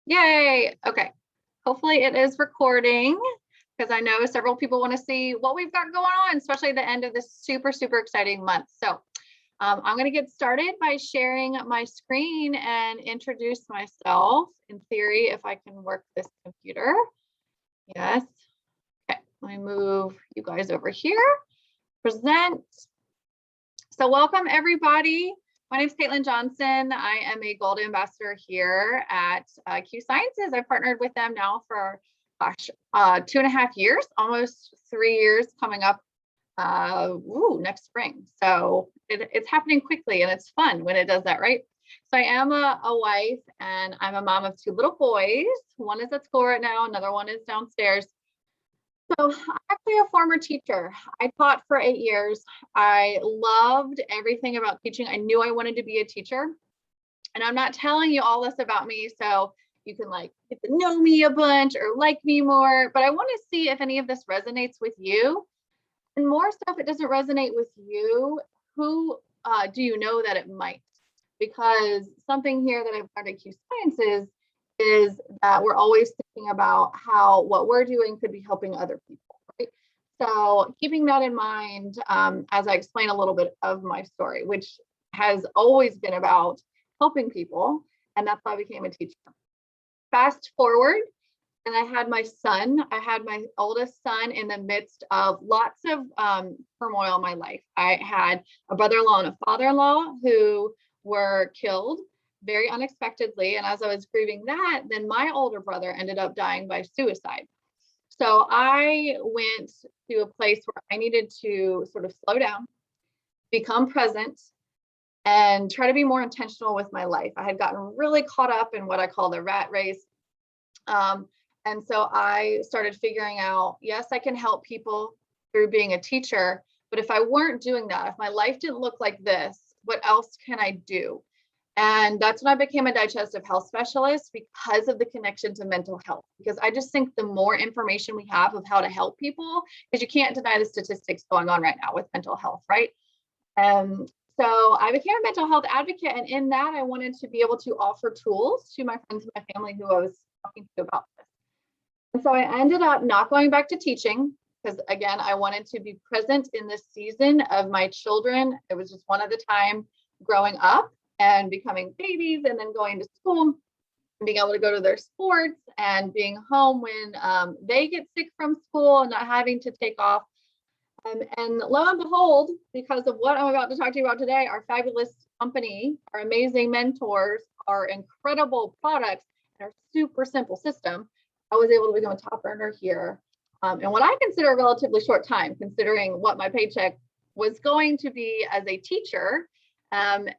Yay. Okay. Hopefully it is recording because I know several people want to see what we've got going on, especially at the end of this super, super exciting month. So I'm going to get started by sharing my screen and introduce myself in theory, if I can work this computer. Yes. Okay. Let me move you guys over here. Present. So welcome everybody. My name is Caitlin Johnson. I am a Gold Ambassador here at Q Sciences. I've partnered with them now for, 2.5 years, almost 3 years coming up next spring. So it's happening quickly and it's fun when it does that, right? So I am a wife and I'm a mom of 2 little boys. One is at school right now, another one is downstairs. So I'm actually a former teacher. I taught for 8 years. I loved everything about teaching. I knew I wanted to be a teacher. And I'm not telling you all this about me so you can like get to know me a bunch or like me more, but I want to see if any of this resonates with you. And more so if it doesn't resonate with you, who do you know that it might? Because something here that I've learned at Q Sciences is that we're always thinking about how what we're doing could be helping other people, right? So keeping that in mind, as I explain a little bit of my story, which has always been about helping people, and that's why I became a teacher. Fast forward, and I had my son. I had my oldest son in the midst of lots of turmoil in my life. I had a brother-in-law and a father-in-law who were killed very unexpectedly. And as I was grieving that, then my older brother ended up dying by suicide. So I went to a place where I needed to sort of slow down, become present, and try to be more intentional with my life. I had gotten really caught up in what I call the rat race. And so I started figuring out, yes, I can help people through being a teacher, but if I weren't doing that, if my life didn't look like this, what else can I do? And that's when I became a digestive health specialist because of the connection to mental health. Because I just think the more information we have of how to help people, because you can't deny the statistics going on right now with mental health, right? So I became a mental health advocate. And in that, I wanted to be able to offer tools to my friends and my family who I was talking to about this. And so I ended up not going back to teaching because, again, I wanted to be present in this season of my children. It was just one at a time growing up and becoming babies and then going to school and being able to go to their sports and being home when they get sick from school and not having to take off. And lo and behold, because of what I'm about to talk to you about today, our fabulous company, our amazing mentors, our incredible products, and our super simple system, I was able to become a top earner here in what I consider a relatively short time, considering what my paycheck was going to be as a teacher. And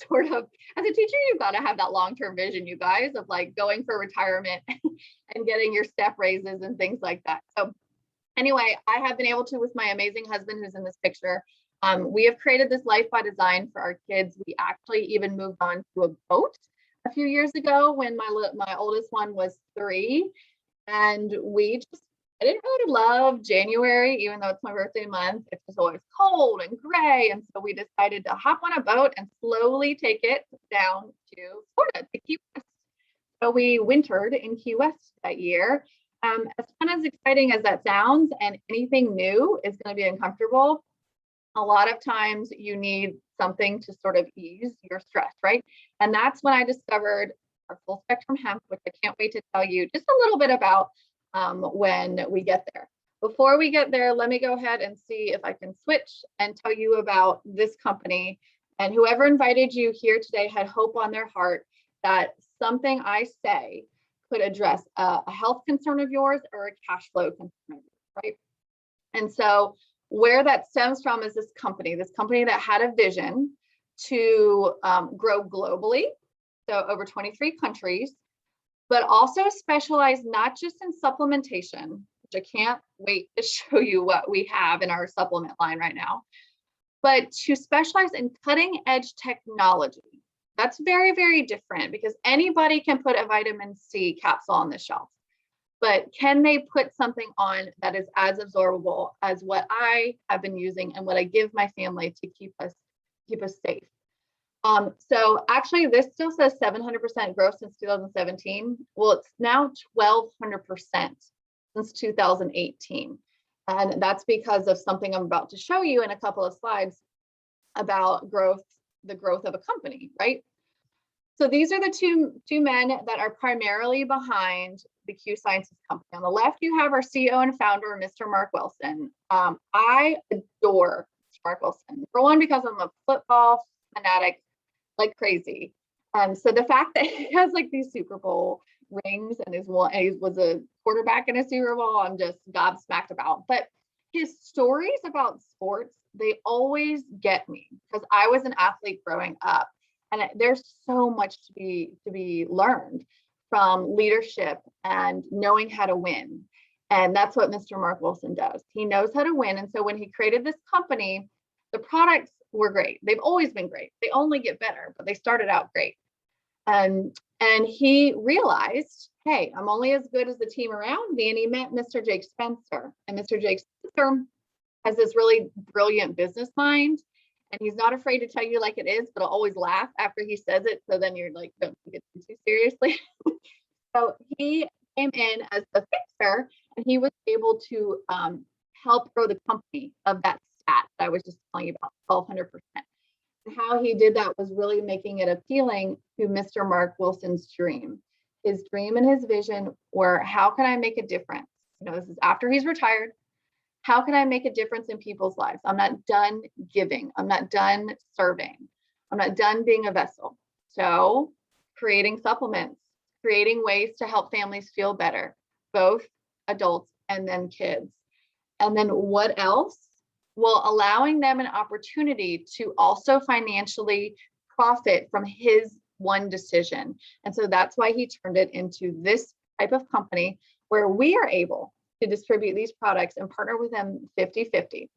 sort of as a teacher, you've got to have that long-term vision, you guys, of like going for retirement and getting your step raises and things like that. So anyway, I have been able to, with my amazing husband who's in this picture, we have created this life by design for our kids. We actually even moved on to a boat a few years ago when my oldest one was 3, and I didn't really love January, even though it's my birthday month. It's just always cold and gray, and so we decided to hop on a boat and slowly take it down to Florida, to Key West. So we wintered in Key West that year. As fun as exciting as that sounds, and anything new is going to be uncomfortable, a lot of times you need something to sort of ease your stress, right? And that's when I discovered our full spectrum hemp, which I can't wait to tell you just a little bit about when we get there. Before we get there, let me go ahead and see if I can switch and tell you about this company. And whoever invited you here today had hope on their heart that something I say could address a health concern of yours or a cash flow concern of yours, right? And so where that stems from is this company that had a vision to grow globally, so over 23 countries, but also specialize not just in supplementation, which I can't wait to show you what we have in our supplement line right now, but to specialize in cutting edge technology. That's very, very different because anybody can put a vitamin C capsule on the shelf. But can they put something on that is as absorbable as what I have been using and what I give my family to keep us safe? So actually this still says 700% growth since 2017. Well, it's now 1,200% since 2018. And that's because of something I'm about to show you in a couple of slides about growth, the growth of a company, right? So these are the two men that are primarily behind the Q Sciences company. On the left, you have our CEO and founder, Mr. Mark Wilson. I adore Mark Wilson. Number one, because I'm a football fanatic like crazy. So the fact that he has like these Super Bowl rings and he was a quarterback in a Super Bowl, I'm just gobsmacked about. But his stories about sports, they always get me because I was an athlete growing up, and there's so much to be learned from leadership and knowing how to win. And that's what Mr. Mark Wilson does. He knows how to win. And so when he created this company, the products were great. They've always been great. They only get better, but they started out great. And he realized, hey, I'm only as good as the team around me. And he met Mr. Jake Spencer. And Mr. Jake Spencer has this really brilliant business mind. And he's not afraid to tell you like it is, but I'll always laugh after he says it. So then you're like, don't take it too seriously. So he came in as the fixer, and he was able to help grow the company of that stat that I was just telling you about, 1,200%. And how he did that was really making it appealing to Mr. Mark Wilson's dream. His dream and his vision were, how can I make a difference? You know, this is after he's retired. How can I make a difference in people's lives? I'm not done giving. I'm not done serving. I'm not done being a vessel. So creating supplements, creating ways to help families feel better, both adults and then kids. And then what else? Well, allowing them an opportunity to also financially profit from his one decision. And so that's why he turned it into this type of company where we are able to distribute these products and partner with them 50-50.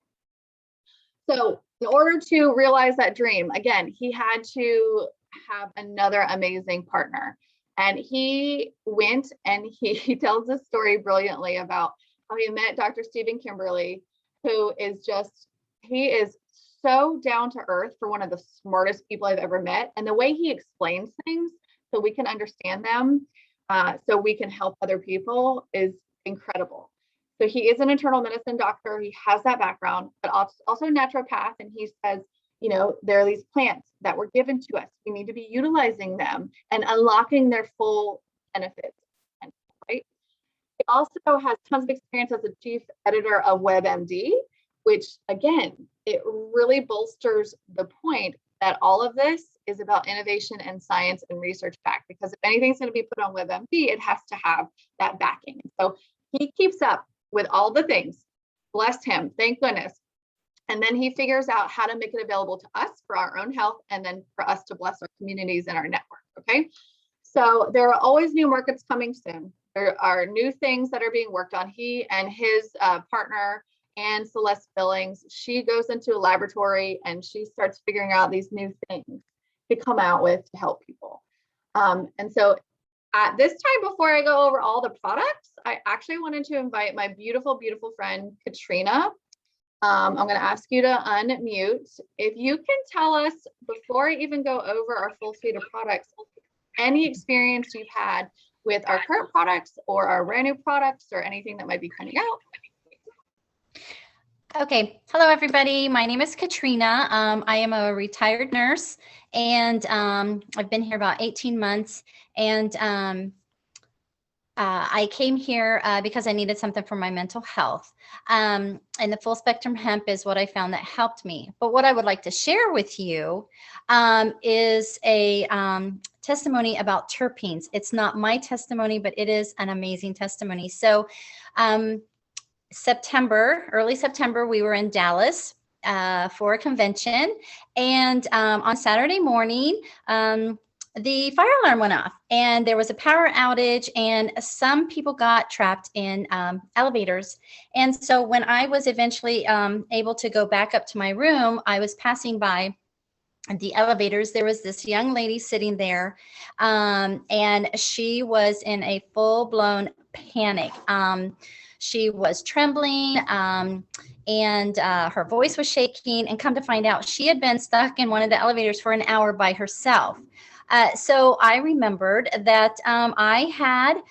So in order to realize that dream, again, he had to have another amazing partner. And he went and he tells this story brilliantly about how he met Dr. Stephen Kimberly, who is just, he is so down to earth for one of the smartest people I've ever met. And the way he explains things so we can understand them, so we can help other people is incredible. So he is an internal medicine doctor. He has that background, but also naturopath. And he says, you know, there are these plants that were given to us. We need to be utilizing them and unlocking their full benefits, right? He also has tons of experience as a chief editor of WebMD, which again, it really bolsters the point that all of this is about innovation and science and research back, because if anything's going to be put on WebMD, it has to have that backing. So he keeps up with all the things. Bless him, thank goodness. And then he figures out how to make it available to us for our own health, and then for us to bless our communities and our network, okay? So there are always new markets coming soon. There are new things that are being worked on. He and his partner, and Celeste Billings, she goes into a laboratory and she starts figuring out these new things to come out with to help people. And so at this time, before I go over all the products, I actually wanted to invite my beautiful, beautiful friend, Katrina. I'm going to ask you to unmute. If you can tell us, before I even go over our full suite of products, any experience you've had with our current products or our brand new products or anything that might be coming out. Okay. Hello, everybody. My name is Katrina. I am a retired nurse, and I've been here about 18 months. And I came here because I needed something for my mental health. And the full spectrum hemp is what I found that helped me. But what I would like to share with you is a testimony about terpenes. It's not my testimony, but it is an amazing testimony. So early September, we were in Dallas for a convention. And on Saturday morning, the fire alarm went off and there was a power outage, and some people got trapped in elevators. And so when I was eventually able to go back up to my room, I was passing by the elevators. There was this young lady sitting there, and she was in a full-blown panic. She was trembling, and her voice was shaking, and come to find out she had been stuck in one of the elevators for an hour by herself. So I remembered that I had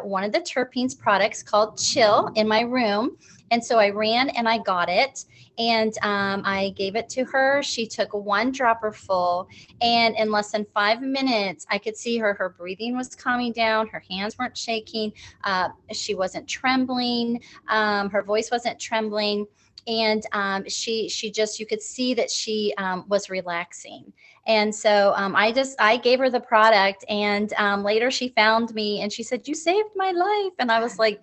one of the terpenes products called Chill in my room. And so I ran and I got it, and I gave it to her. She took one dropper full, and in less than 5 minutes, I could see her breathing was calming down. Her hands weren't shaking. She wasn't trembling. Her voice wasn't trembling. And she just, you could see that she was relaxing. And so I gave her the product, and later she found me and she said, "You saved my life." And I was like,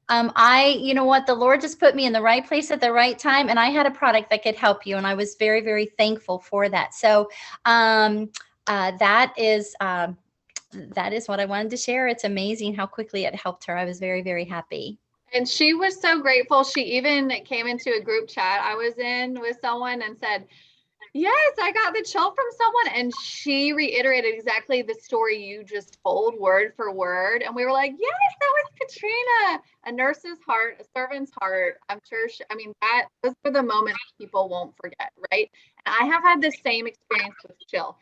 you know what, the Lord just put me in the right place at the right time, and I had a product that could help you. And I was very, very thankful for that. So that is what I wanted to share. It's amazing how quickly it helped her. I was very, very happy. And she was so grateful. She even came into a group chat I was in with someone and said, "Yes, I got the chill from someone." And she reiterated exactly the story you just told, word for word. And we were like, "Yes, that was Katrina." A nurse's heart, a servant's heart. I'm sure those are the moments people won't forget, right? And I have had the same experience with Chill.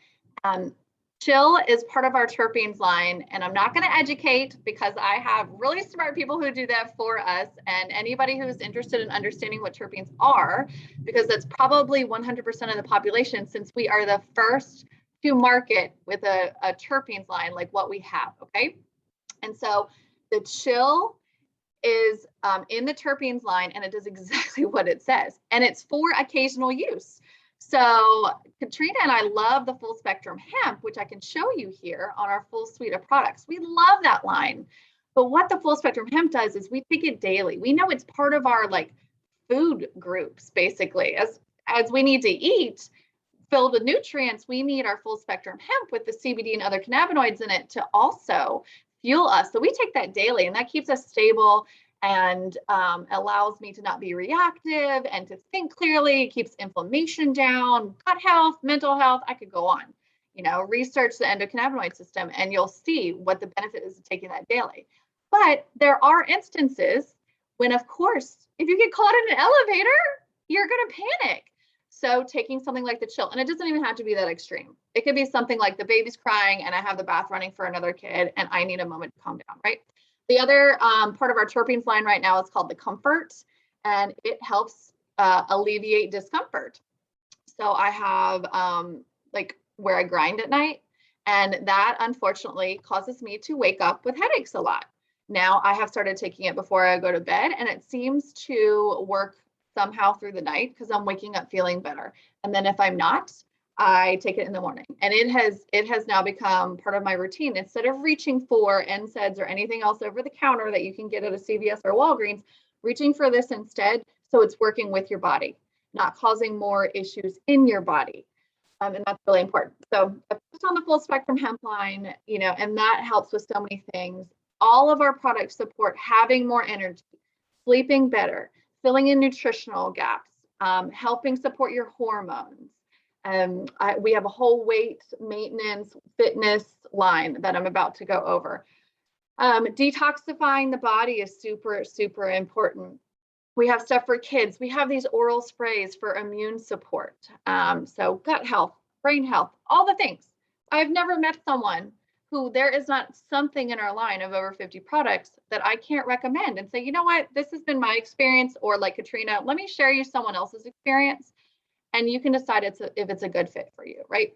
Chill is part of our terpenes line, and I'm not going to educate because I have really smart people who do that for us. And anybody who's interested in understanding what terpenes are, because that's probably 100% of the population, since we are the first to market with a terpenes line like what we have, okay? And so the Chill is in the terpenes line, and it does exactly what it says, and it's for occasional use. So Katrina and I love the full spectrum hemp, which I can show you here on our full suite of products. We love that line. But what the full spectrum hemp does is we take it daily. We know it's part of our like food groups, basically. As we need to eat filled with nutrients, we need our full spectrum hemp with the CBD and other cannabinoids in it to also fuel us. So we take that daily, and that keeps us stable and allows me to not be reactive and to think clearly. It keeps inflammation down, gut health, mental health. I could go on, research the endocannabinoid system, and you'll see what the benefit is of taking that daily. But there are instances when, of course, if you get caught in an elevator, you're going to panic. So taking something like the Chill, and it doesn't even have to be that extreme. It could be something like the baby's crying and I have the bath running for another kid and I need a moment to calm down, right? The other part of our terpenes line right now is called the Comfort, and it helps alleviate discomfort. So I have like where I grind at night, and that unfortunately causes me to wake up with headaches a lot. Now I have started taking it before I go to bed, and it seems to work somehow through the night because I'm waking up feeling better. And then if I'm not, I take it in the morning, and it has now become part of my routine. Instead of reaching for NSAIDs or anything else over the counter that you can get at a CVS or Walgreens, reaching for this instead, so it's working with your body, not causing more issues in your body. And that's really important. So I put on the full spectrum hemp line, and that helps with so many things. All of our products support having more energy, sleeping better, filling in nutritional gaps, helping support your hormones. We have a whole weight maintenance fitness line that I'm about to go over. Detoxifying the body is super, super important. We have stuff for kids. We have these oral sprays for immune support. So gut health, brain health, all the things. I've never met someone who there is not something in our line of over 50 products that I can't recommend and say, you know what, this has been my experience, or like Katrina, let me share you someone else's experience, and you can decide if it's a good fit for you, right?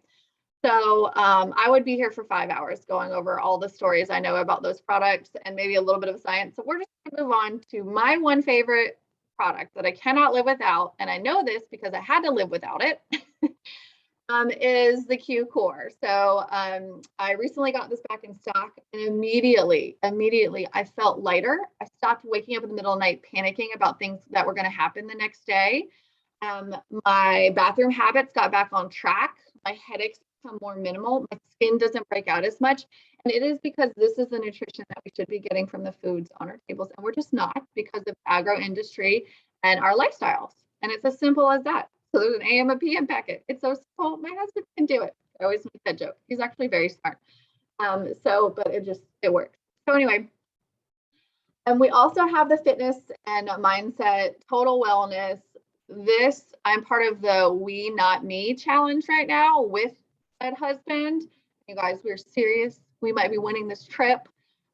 So I would be here for 5 hours going over all the stories I know about those products and maybe a little bit of science. So we're just going to move on to my one favorite product that I cannot live without, and I know this because I had to live without it, is the Q Core. So I recently got this back in stock, and immediately I felt lighter. I stopped waking up in the middle of the night panicking about things that were going to happen the next day. My bathroom habits got back on track. My headaches become more minimal. My skin doesn't break out as much. And it is because this is the nutrition that we should be getting from the foods on our tables. And we're just not, because of agro industry and our lifestyles. And it's as simple as that. So there's an AM, a PM packet. It's so simple. My husband can do it. I always make that joke. He's actually very smart. But it works. So anyway, And we also have the fitness and mindset, total wellness. This, I'm part of the We Not Me challenge right now with said husband. You guys, we're serious. We might be winning this trip.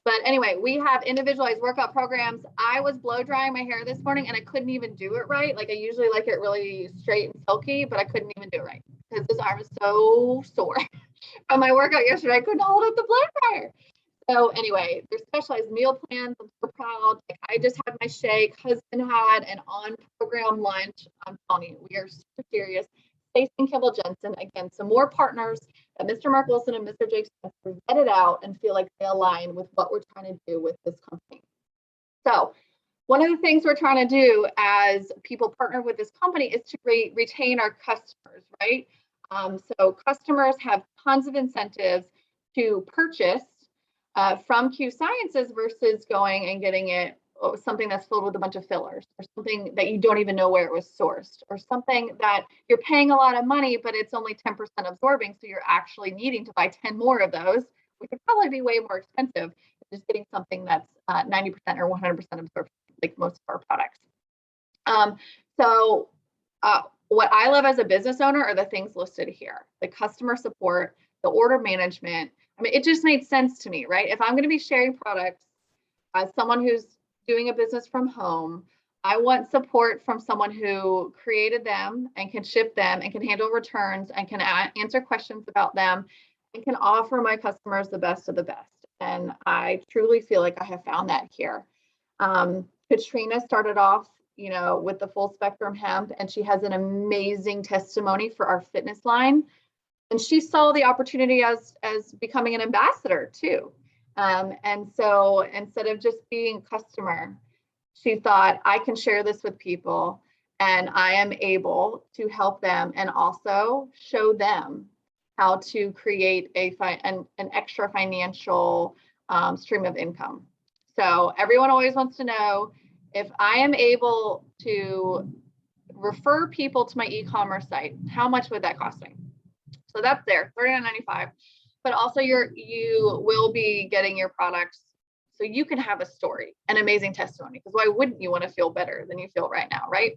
But anyway, we have individualized workout programs. I was blow drying my hair this morning and I couldn't even do it right. Like I usually like it really straight and silky, but I couldn't even do it right because this arm is so sore. From my workout yesterday, I couldn't hold up the blow dryer. So anyway, there's specialized meal plans. I'm so proud. Like I just had my shake. Husband had an on-program lunch. I'm telling you, we are super serious. Stacey and Kimball Jensen, again, some more partners that Mr. Mark Wilson and Mr. Jake Smith vetted out and feel like they align with what we're trying to do with this company. So one of the things we're trying to do as people partner with this company is to retain our customers, right? So customers have tons of incentives to purchase from Q Sciences versus going and getting it something that's filled with a bunch of fillers or something that you don't even know where it was sourced or something that you're paying a lot of money, but it's only 10% absorbing. So you're actually needing to buy 10 more of those, which would probably be way more expensive than just getting something that's 90% or 100% absorbed, like most of our products. So what I love as a business owner are the things listed here: the customer support, the order management. I mean, it just made sense to me, right? If I'm going to be sharing products as someone who's doing a business from home, I want support from someone who created them and can ship them and can handle returns and can answer questions about them and can offer my customers the best of the best. And I truly feel like I have found that here. Katrina started off, with the full spectrum hemp, and she has an amazing testimony for our fitness line. And she saw the opportunity as becoming an ambassador too. And so instead of just being a customer, she thought, I can share this with people and I am able to help them and also show them how to create an extra financial stream of income. So everyone always wants to know, if I am able to refer people to my e-commerce site, how much would that cost me? So that's there, $39.95. But also you will be getting your products so you can have a story, an amazing testimony, because why wouldn't you want to feel better than you feel right now, right?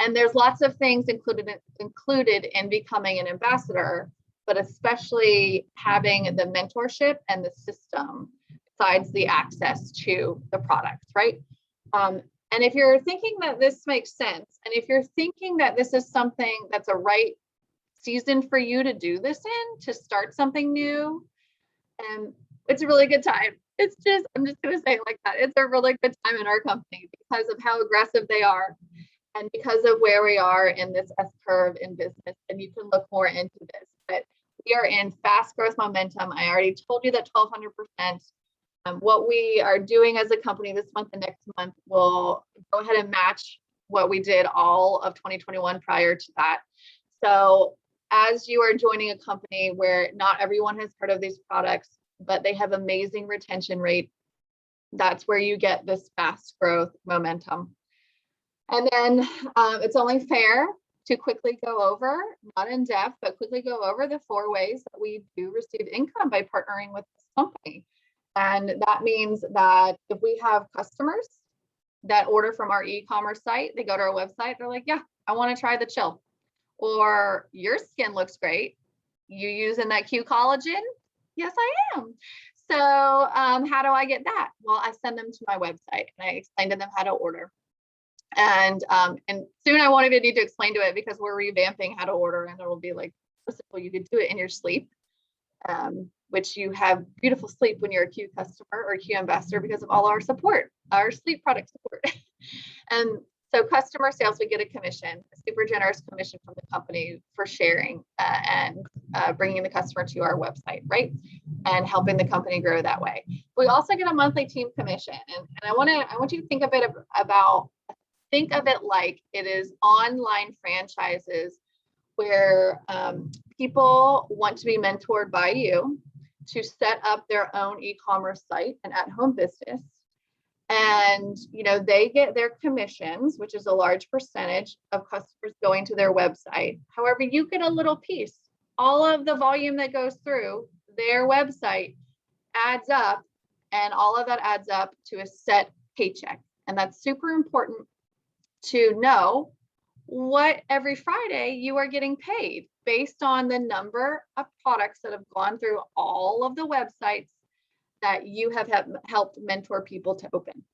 And there's lots of things included in becoming an ambassador, but especially having the mentorship and the system besides the access to the products, right? And if you're thinking that this makes sense, and if you're thinking that this is something that's a right season for you to do this in, to start something new, and it's a really good time. I'm just going to say it like that. It's a really good time in our company because of how aggressive they are and because of where we are in this S curve in business. And you can look more into this, but we are in fast growth momentum. I already told you that 1,200%. What we are doing as a company this month and next month will go ahead and match what we did all of 2021 prior to that. So as you are joining a company where not everyone has heard of these products, but they have amazing retention rate, that's where you get this fast growth momentum. And then it's only fair to quickly go over, not in depth, but quickly go over the 4 ways that we do receive income by partnering with this company. And that means that if we have customers that order from our e-commerce site, they go to our website, they're like, yeah, I want to try the chill. Or your skin looks great. You using that Q collagen? Yes, I am. So how do I get that? Well, I send them to my website and I explain to them how to order. And soon I won't even need to explain to it because we're revamping how to order, and it'll be like, well, you could do it in your sleep, which you have beautiful sleep when you're a Q customer or Q ambassador because of all our support, our sleep product support. And so customer sales, we get a commission, a super generous commission from the company for sharing and bringing the customer to our website, right? And helping the company grow that way. We also get a monthly team commission. And I want you to think of it like it is online franchises where people want to be mentored by you to set up their own e-commerce site and at-home business. And, they get their commissions, which is a large percentage of customers going to their website. However, you get a little piece. All of the volume that goes through their website adds up, and all of that adds up to a set paycheck. And that's super important to know what every Friday you are getting paid based on the number of products that have gone through all of the websites that you have helped mentor people to open.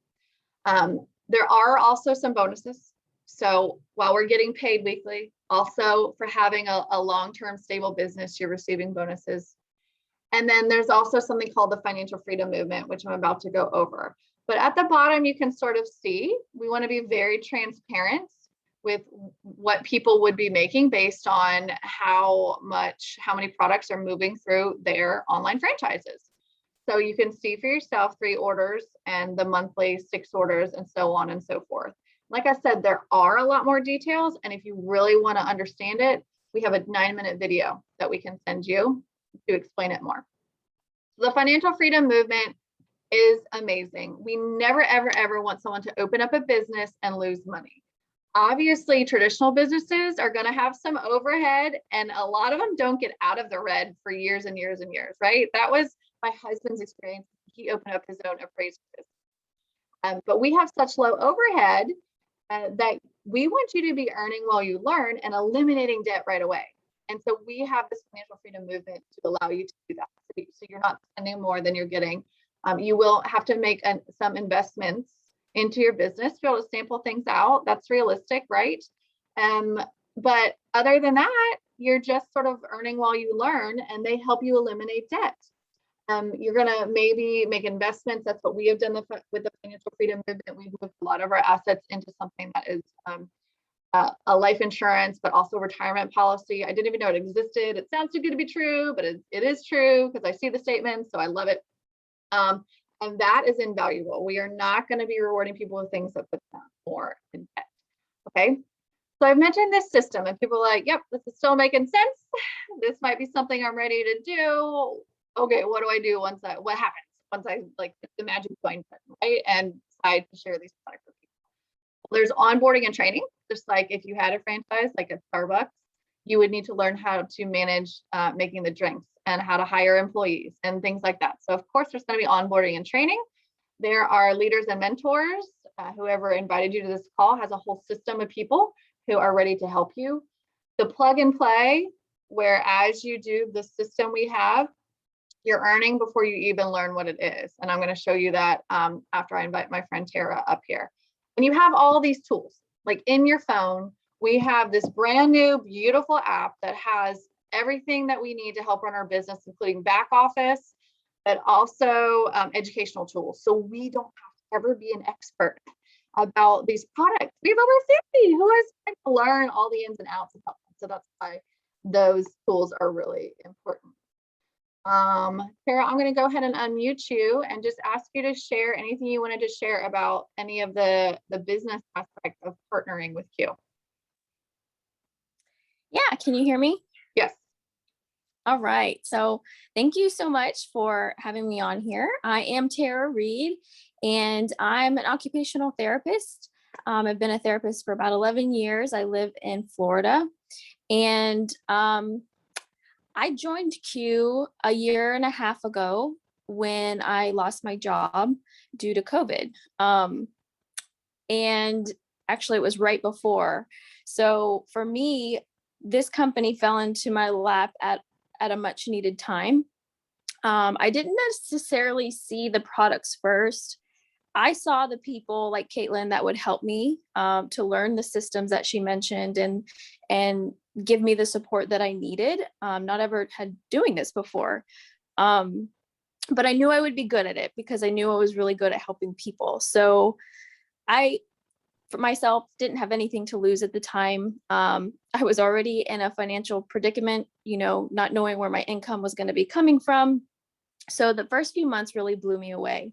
There are also some bonuses. So while we're getting paid weekly, also for having a long-term stable business, you're receiving bonuses. And then there's also something called the financial freedom movement, which I'm about to go over. But at the bottom, you can sort of see, we want to be very transparent with what people would be making based on how many products are moving through their online franchises. So you can see for yourself 3 orders and the monthly 6 orders and so on and so forth. Like I said, there are a lot more details. And if you really want to understand it, we have a 9-minute video that we can send you to explain it more. The financial freedom movement is amazing. We never, ever, ever want someone to open up a business and lose money. Obviously, traditional businesses are going to have some overhead, and a lot of them don't get out of the red for years and years and years, right? That was my husband's experience. He opened up his own appraisal business. But we have such low overhead that we want you to be earning while you learn and eliminating debt right away. And so we have this financial freedom movement to allow you to do that. So you're not spending more than you're getting. You will have to make some investments into your business to be able to sample things out. That's realistic, right? But other than that, you're just sort of earning while you learn, and they help you eliminate debt. You're going to maybe make investments. That's what we have done with the financial freedom movement. We've moved a lot of our assets into something that is a life insurance, but also retirement policy. I didn't even know it existed. It sounds too good to be true, but it is true because I see the statements, so I love it. And that is invaluable. We are not going to be rewarding people with things that put them more in debt. Okay. So I've mentioned this system, and people are like, yep, this is still making sense. This might be something I'm ready to do. Okay, what do I do what happens once I like the magic coin button, right? And decide to share these products with people. There's onboarding and training, just like if you had a franchise, like at Starbucks, you would need to learn how to manage making the drinks and how to hire employees and things like that. So of course, there's going to be onboarding and training. There are leaders and mentors. Whoever invited you to this call has a whole system of people who are ready to help you. The plug and play, where as you do the system we have, you're earning before you even learn what it is. And I'm going to show you that after I invite my friend Tara up here. And you have all these tools, like in your phone, we have this brand new, beautiful app that has everything that we need to help run our business, including back office, but also educational tools. So we don't have to ever be an expert about these products. We have over 50 who is trying to learn all the ins and outs about them. So that's why those tools are really important. Tara, I'm going to go ahead and unmute you and just ask you to share anything you wanted to share about any of the business aspect of partnering with Q. Yeah, can you hear me? Yes. All right. So thank you so much for having me on here. I am Tara Reed, and I'm an occupational therapist. I've been a therapist for about 11 years. I live in Florida, and I joined Q a year and a half ago when I lost my job due to COVID. And actually it was right before. So for me, this company fell into my lap at a much needed time. I didn't necessarily see the products first. I saw the people like Caitlin that would help me to learn the systems that she mentioned and give me the support that I needed. Not ever had doing this before. But I knew I would be good at it because I knew I was really good at helping people. So I, for myself, didn't have anything to lose at the time. I was already in a financial predicament, not knowing where my income was going to be coming from. So the first few months really blew me away.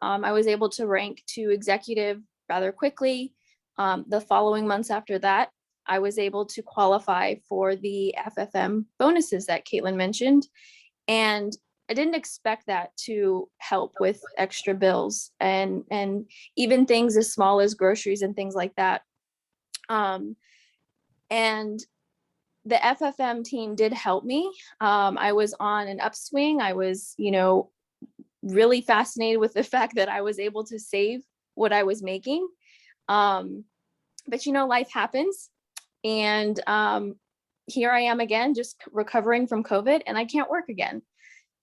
I was able to rank to executive rather quickly. The following months after that, I was able to qualify for the FFM bonuses that Caitlin mentioned. And I didn't expect that to help with extra bills and even things as small as groceries and things like that. And the FFM team did help me. I was on an upswing. I was, really fascinated with the fact that I was able to save what I was making. But life happens, and here I am again, just recovering from COVID, and I can't work again.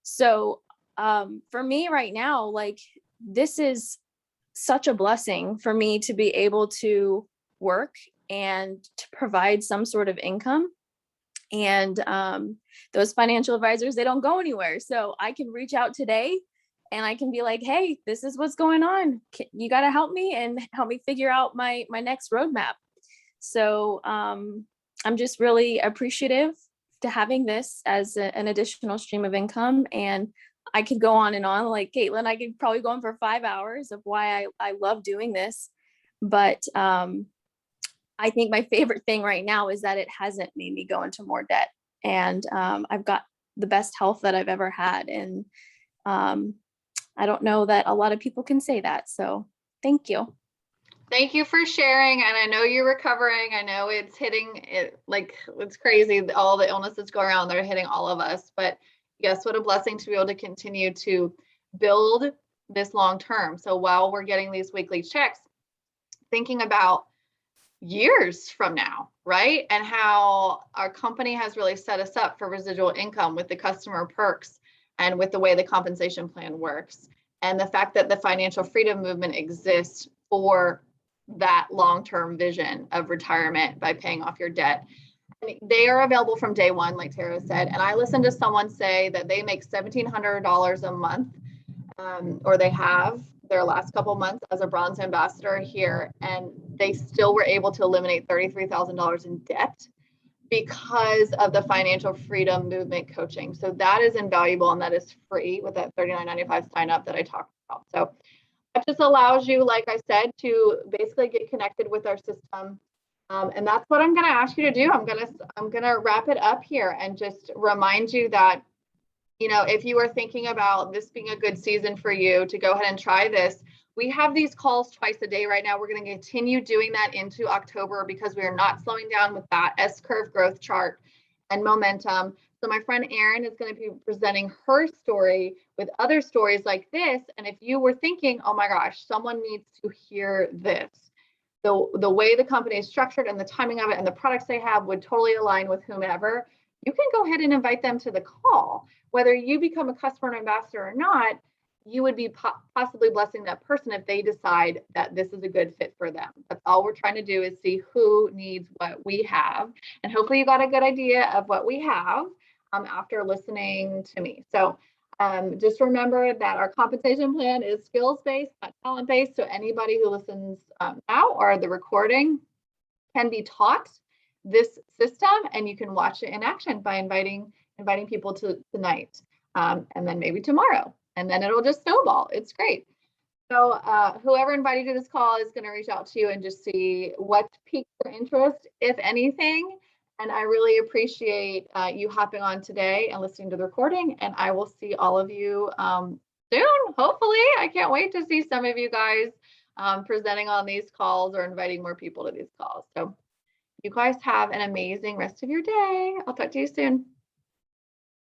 So for me right now, like, this is such a blessing for me to be able to work and to provide some sort of income. And those financial advisors, they don't go anywhere. So I can reach out today and I can be like, hey, this is what's going on. You got to help me and help me figure out my next roadmap. So I'm just really appreciative to having this as an additional stream of income. And I could go on and on, like Caitlin, I could probably go on for 5 hours of why I love doing this. But I think my favorite thing right now is that it hasn't made me go into more debt. And I've got the best health that I've ever had. And I don't know that a lot of people can say that. So thank you. Thank you for sharing. And I know you're recovering. I know it's hitting it, like, it's crazy. All the illnesses going around, they're hitting all of us. But yes, what a blessing to be able to continue to build this long term. So while we're getting these weekly checks, thinking about years from now, right? And how our company has really set us up for residual income with the customer perks and with the way the compensation plan works. And the fact that the financial freedom movement exists for that long-term vision of retirement by paying off your debt. And they are available from day one, like Tara said. And I listened to someone say that they make $1,700 a month, or they have their last couple months as a bronze ambassador here, and they still were able to eliminate $33,000 in debt because of the financial freedom movement coaching. So that is invaluable, and that is free with that $39.95 sign up that I talked about. So that just allows you, like I said, to basically get connected with our system. And that's what I'm going to ask you to do. I'm going to wrap it up here and just remind you that, if you are thinking about this being a good season for you to go ahead and try this, we have these calls twice a day right now. We're going to continue doing that into October because we are not slowing down with that S-curve growth chart and momentum. So my friend Erin is going to be presenting her story with other stories like this. And if you were thinking, oh my gosh, someone needs to hear this, the way the company is structured and the timing of it and the products they have would totally align with whomever, you can go ahead and invite them to the call. Whether you become a customer ambassador or not, you would be possibly blessing that person if they decide that this is a good fit for them. That's all we're trying to do, is see who needs what we have. And hopefully you got a good idea of what we have after listening to me. So just remember that our compensation plan is skills-based, not talent-based. So anybody who listens now or the recording can be taught this system, and you can watch it in action by inviting people to tonight, and then maybe tomorrow, and then it'll just snowball. It's great. So whoever invited you to this call is going to reach out to you and just see what piqued your interest, if anything. And I really appreciate you hopping on today and listening to the recording. And I will see all of you soon, hopefully. I can't wait to see some of you guys presenting on these calls or inviting more people to these calls. So you guys have an amazing rest of your day. I'll talk to you soon.